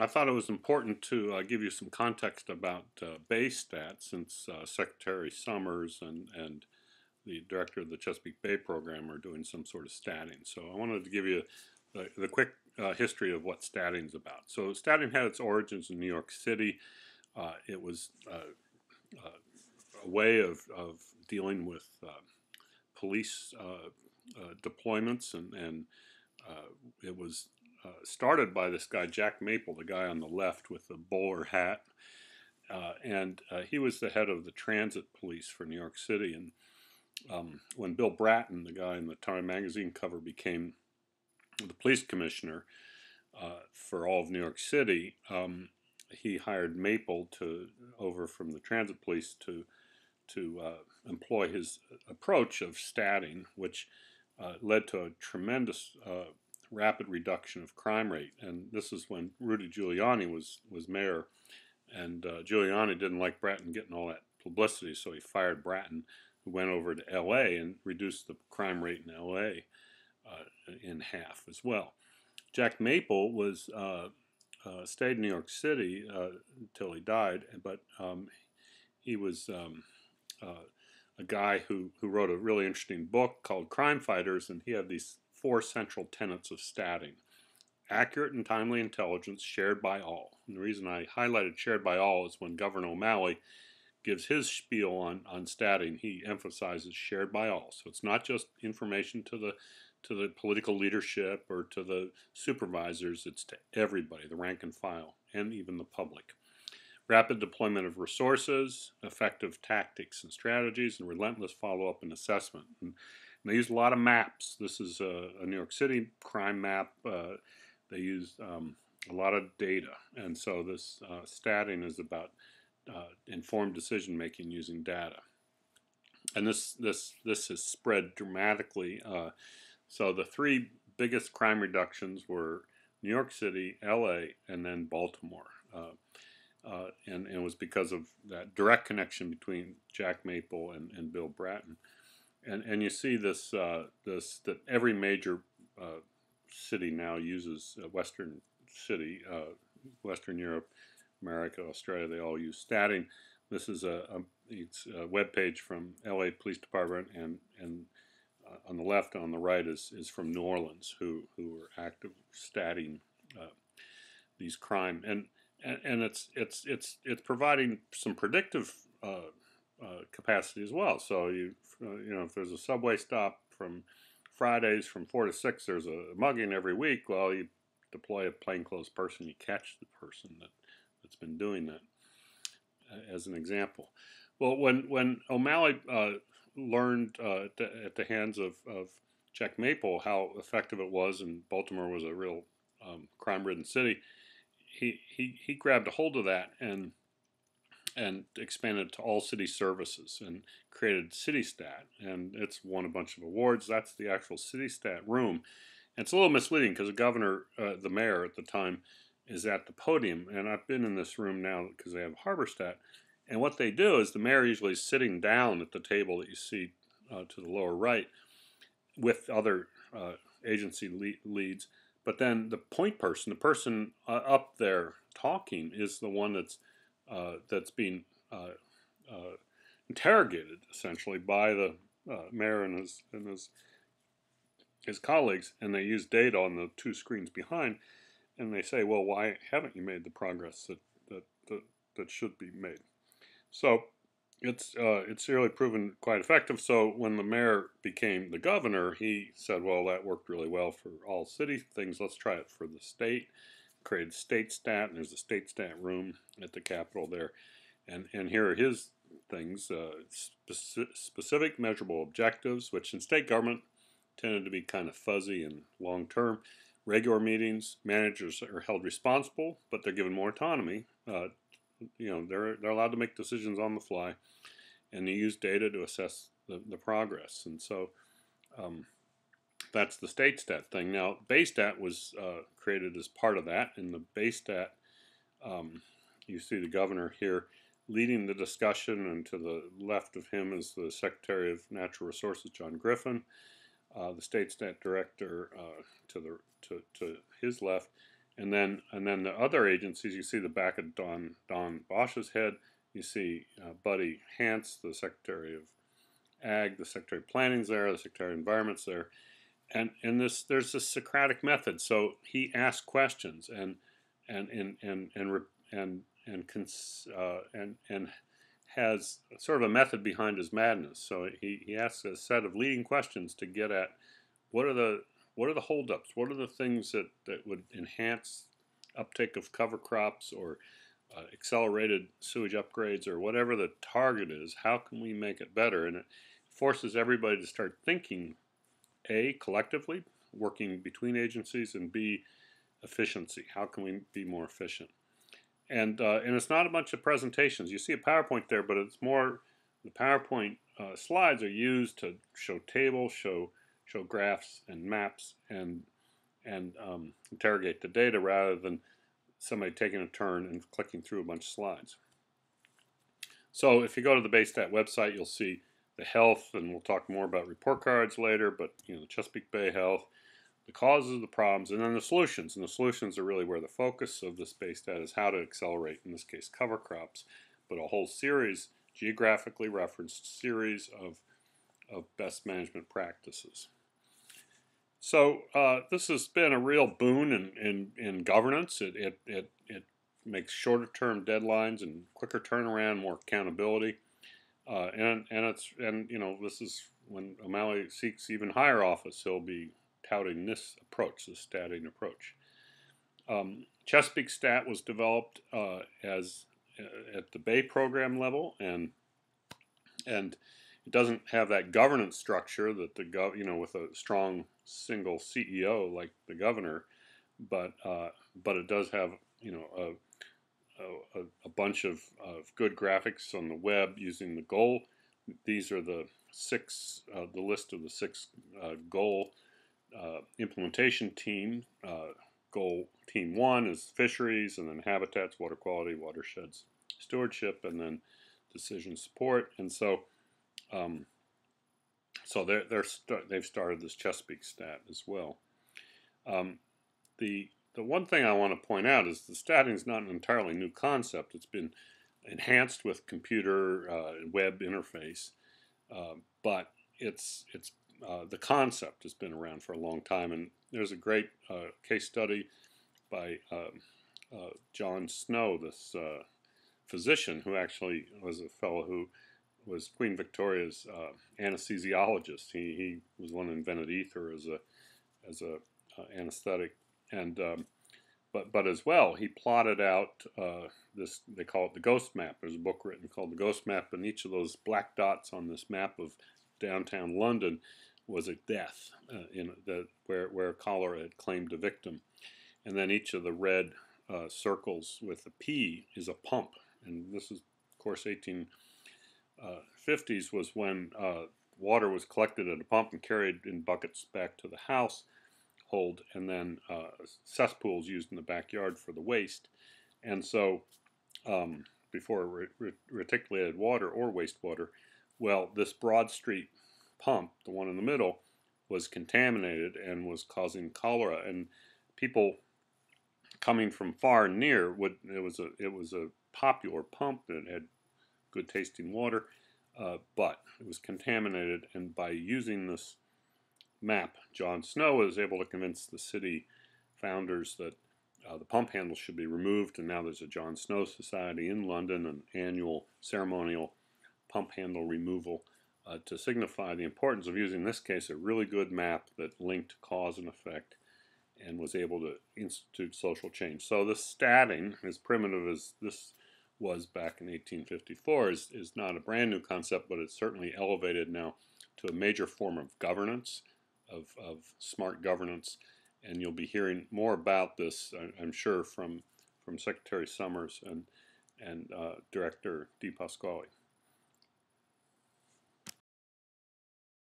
I thought it was important to give you some context about Bay Stat, since Secretary Summers and the director of the Chesapeake Bay program are doing some sort of statting. So I wanted to give you the quick history of what statting is about. So statting had its origins in New York City. It was a way of dealing with police deployments, and it was started by this guy Jack Maple, the guy on the left with the bowler hat, and he was the head of the transit police for New York City. And when Bill Bratton, the guy in the Time magazine cover, became the police commissioner for all of New York City, he hired Maple over from the transit police to employ his approach of statting, which led to a tremendous rapid reduction of crime rate. And this is when Rudy Giuliani was mayor, and Giuliani didn't like Bratton getting all that publicity, so he fired Bratton, who went over to L.A. and reduced the crime rate in L.A. In half as well. Jack Maple was stayed in New York City until he died, but he was a guy who wrote a really interesting book called Crime Fighters, and he had these four central tenets of statting: accurate and timely intelligence shared by all. And the reason I highlighted shared by all is when Governor O'Malley gives his spiel on statting, he emphasizes shared by all. So it's not just information to the political leadership or to the supervisors, it's to everybody, the rank and file, and even the public. Rapid deployment of resources, effective tactics and strategies, and relentless follow-up and assessment. And they use a lot of maps. This is a New York City crime map. They use a lot of data, and so this statting is about informed decision making using data. And this has spread dramatically. So the three biggest crime reductions were New York City, L.A., and then Baltimore. And it was because of that direct connection between Jack Maple and Bill Bratton. And you see this that every major city now uses Western city, Western Europe, America, Australia. They all use statting. This is it's a web page from L.A. Police Department, and on the left, on the right is from New Orleans, who are active statting these crime, and it's providing some predictive capacity as well. So you know, if there's a subway stop from Fridays from 4 to 6, there's a mugging every week. Well, you deploy a plainclothes person, you catch the person that's been doing that, as an example. Well, when O'Malley learned at the hands of Jack Maple how effective it was, and Baltimore was a real crime-ridden city, he grabbed a hold of that and expanded to all city services and created CityStat, and it's won a bunch of awards. That's the actual CityStat room. And it's a little misleading because the governor, the mayor at the time, is at the podium, and I've been in this room now because they have HarborStat. And what they do is the mayor usually is sitting down at the table that you see to the lower right with other agency leads. But then the point person, the person up there talking, is the one that's being interrogated essentially by the mayor and his colleagues, and they use data on the two screens behind, and they say, well, why haven't you made the progress that should be made? So it's really proven quite effective. So when the mayor became the governor, he said, well, that worked really well for all city things. Let's try it for the state. Created StateStat, and there's a StateStat room at the Capitol there. And here are his things, specific measurable objectives, which in state government tended to be kind of fuzzy and long-term. Regular meetings, managers are held responsible, but they're given more autonomy. You know, they're allowed to make decisions on the fly, and they use data to assess the progress. And so that's the StateStat thing. Now, BayStat was created as part of that. In the BayStat, you see the governor here leading the discussion, and to the left of him is the Secretary of Natural Resources, John Griffin, the StateStat director to his left, and then the other agencies, you see the back of Don Bosch's head. You see Buddy Hance, the Secretary of Ag, the Secretary of Planning's there, the Secretary of Environment's there, and in this there's this Socratic method. So he asks questions and and and and and and has sort of a method behind his madness. So he asks a set of leading questions to get at what are the holdups? What are the things that would enhance uptake of cover crops or accelerated sewage upgrades or whatever the target is? How can we make it better? And it forces everybody to start thinking, A, collectively, working between agencies, and B, efficiency. How can we be more efficient? And it's not a bunch of presentations. You see a PowerPoint there, but it's more the PowerPoint slides are used to show tables, show graphs and maps, and interrogate the data rather than somebody taking a turn and clicking through a bunch of slides. So if you go to the BayStat website, you'll see the health, and we'll talk more about report cards later, but the Chesapeake Bay health, the causes of the problems, and then the solutions. And the solutions are really where the focus of this BayStat is how to accelerate, in this case, cover crops, but a whole series, geographically referenced series of best management practices. So this has been a real boon in governance. It makes shorter term deadlines and quicker turnaround, more accountability, and this is when O'Malley seeks even higher office, he'll be touting this approach, this statting approach. Chesapeake Stat was developed as at the Bay program level, and it doesn't have that governance structure that with a strong single CEO like the governor, but it does have a bunch of good graphics on the web using the goal. These are the list of the 6 goal implementation team. Goal team 1 is fisheries, and then habitats, water quality, watersheds, stewardship, and then decision support. And so they've started this Chesapeake Stat as well. The one thing I want to point out is the statting is not an entirely new concept. It's been enhanced with computer web interface, but it's the concept has been around for a long time. And there's a great case study by John Snow, this physician who actually was a fellow who was Queen Victoria's anesthesiologist. He was one who invented ether as a anesthetic, and but as well he plotted out this, they call it the ghost map. There's a book written called the Ghost Map, and each of those black dots on this map of downtown London was a death where cholera had claimed a victim, and then each of the red circles with a P is a pump. And this is, of course, 1850s was when water was collected at a pump and carried in buckets back to the household, and then cesspools used in the backyard for the waste. And so before reticulated water or wastewater, well, this Broad Street pump, the one in the middle, was contaminated and was causing cholera. And people coming from far and near it was a popular pump that had good tasting water, but it was contaminated. And by using this map, John Snow was able to convince the city founders that the pump handle should be removed, and now there's a John Snow Society in London, an annual ceremonial pump handle removal to signify the importance of using, in this case, a really good map that linked cause and effect and was able to institute social change. So the statting, as primitive as this was back in 1854, is not a brand new concept, but it's certainly elevated now to a major form of governance, of smart governance, and you'll be hearing more about this, I'm sure, from Secretary Summers and Director DePasquale.